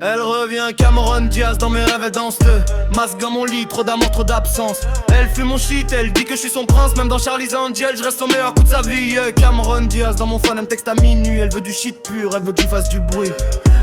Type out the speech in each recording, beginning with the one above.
Elle revient Cameron Diaz dans mes rêves, elle danse le masque dans mon lit, trop d'amour, trop d'absence. Elle fume mon shit, elle dit que je suis son prince. Même dans Charlie's Angel, je reste son meilleur coup de sa vie. Cameron Diaz dans mon phone, elle me texte à minuit. Elle veut du shit pur, elle veut que je fasse du bruit.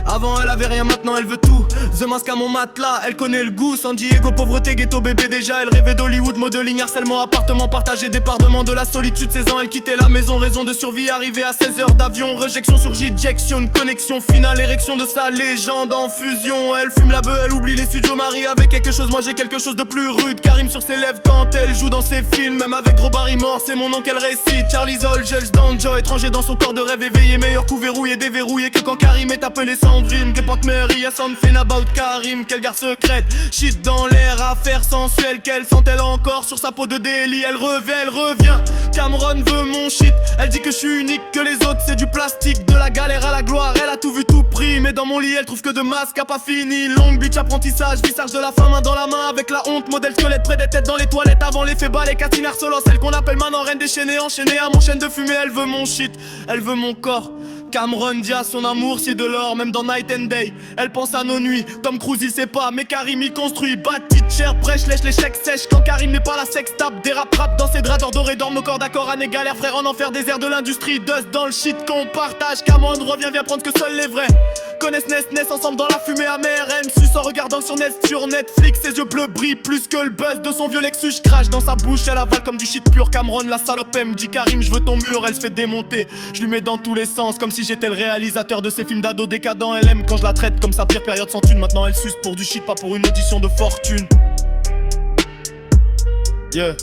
Avant elle avait rien, maintenant elle veut tout. The Mask à mon matelas, elle connaît le goût. San Diego, pauvreté, ghetto, bébé déjà. Elle rêvait d'Hollywood, modeling, harcèlement, appartement partagé, département de la solitude. 16 ans, elle quittait la maison, raison de survie. Arrivée à 16 heures d'avion, rejection sur J-Jection. Connexion finale, érection de sa légende en fusion. Elle fume la beuh, elle oublie les studios. Marie avec quelque chose, moi j'ai quelque chose de plus rude. Karim sur ses lèvres quand elle joue dans ses films. Même avec Drew Barrymore, c'est mon nom qu'elle récite. Charlie's Angels dans Joe, étranger dans son corps de rêve éveillé. Meilleur coup verrouillé, déverrouillé que quand Karim est appelé Sandrine. Dépente Mary, a something about Karim. Quelle gare secrète, shit dans l'air, affaire sensuelle. Qu'elle sent-elle encore sur sa peau de délit. Elle revient, Cameron veut mon shit. Elle dit que je suis unique, que les autres c'est du plastique. De la galère à la gloire, elle a tout vu, tout pris. Mais dans mon lit, elle trouve que de masque a pas fini. Long beach, apprentissage, visage de la fin, main dans la main. Avec la honte, modèle squelette près des têtes dans les toilettes. Avant l'effet bas, les catinères solo. Celle qu'on appelle maintenant reine déchaînée, enchaînée à mon chaîne de fumée. Elle veut mon shit, elle veut mon corps. Cameron Diaz, son amour c'est de l'or, même dans Night and Day. Elle pense à nos nuits, Tom Cruise il sait pas, mais Karim il construit. Bâti cher, prêche, lèche les chèques sèches. Quand Karim n'est pas la sex tape, des rap dans ses draps d'or dorés, dorme nos corps d'accord, année galère, frère en enfer, désert de l'industrie. Dust dans le shit qu'on partage. Cameron revient, viens prendre que seuls les vrais connaissent Ness ensemble dans la fumée amère. Elle me suce en regardant sur Netflix. Ses yeux bleus brillent plus que le buzz de son vieux Lexus. Je crache dans sa bouche, elle avale comme du shit pur. Cameron la salope, elle me dit Karim je veux ton mur. Elle se fait démonter, je lui mets dans tous les sens. Comme si j'étais le réalisateur de ces films d'ado décadents. Elle aime quand je la traite comme sa pire période sans thune. Maintenant elle suce pour du shit, pas pour une audition de fortune. Yeah.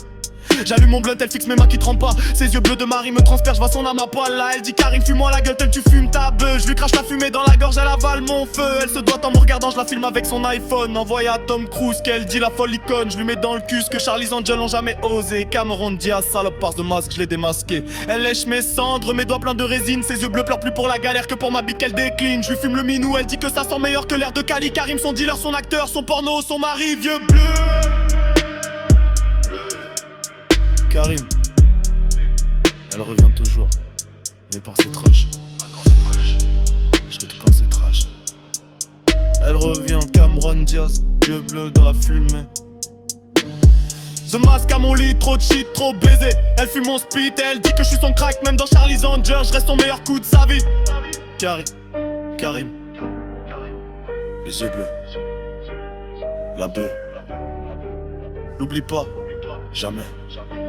J'allume mon blunt, elle fixe mes mains qui tremblent pas. Ses yeux bleus de Marie me transpercent, je vois son âme à poil là. Elle dit Karim fume-moi la gueule tel tu fumes ta beuh. Je lui crache la fumée dans la gorge, elle avale mon feu. Elle se doit en me regardant, je la filme avec son iPhone. Envoyé à Tom Cruise, qu'elle dit la folle icône. Je lui mets dans le cul ce que Charlie's Angels ont jamais osé. Cameron Diaz, salope par de masque, je l'ai démasqué. Elle lèche mes cendres, mes doigts pleins de résine. Ses yeux bleus pleurent plus pour la galère que pour ma bite qu'elle décline. Je lui fume le minou, elle dit que ça sent meilleur que l'air de Cali. Karim son dealer, son acteur, son porno, son mari, vieux bleu. Karim, elle revient toujours, mais par ses trash. Je récupère ses trash. Elle revient, Cameron Diaz, yeux bleus dans la fumée. The Mask à mon lit, trop de shit, trop baisé. Elle fume mon spit, elle dit que je suis son crack. Même dans Charlie's Angel, je reste son meilleur coup de sa vie. Karim, les yeux bleus, la beuh. N'oublie pas, jamais.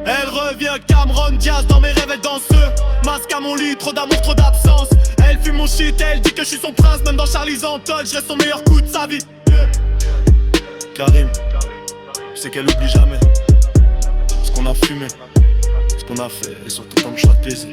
Elle revient, Cameron Diaz, dans mes rêves elle danse. Masque à mon lit, trop d'amour, trop d'absence. Elle fume mon shit, elle dit que je suis son prince. Même dans Charlie's Angel, je reste son meilleur coup de sa vie. Karim, je sais qu'elle oublie jamais ce qu'on a fumé, ce qu'on a fait, et surtout comme chaque plaisir.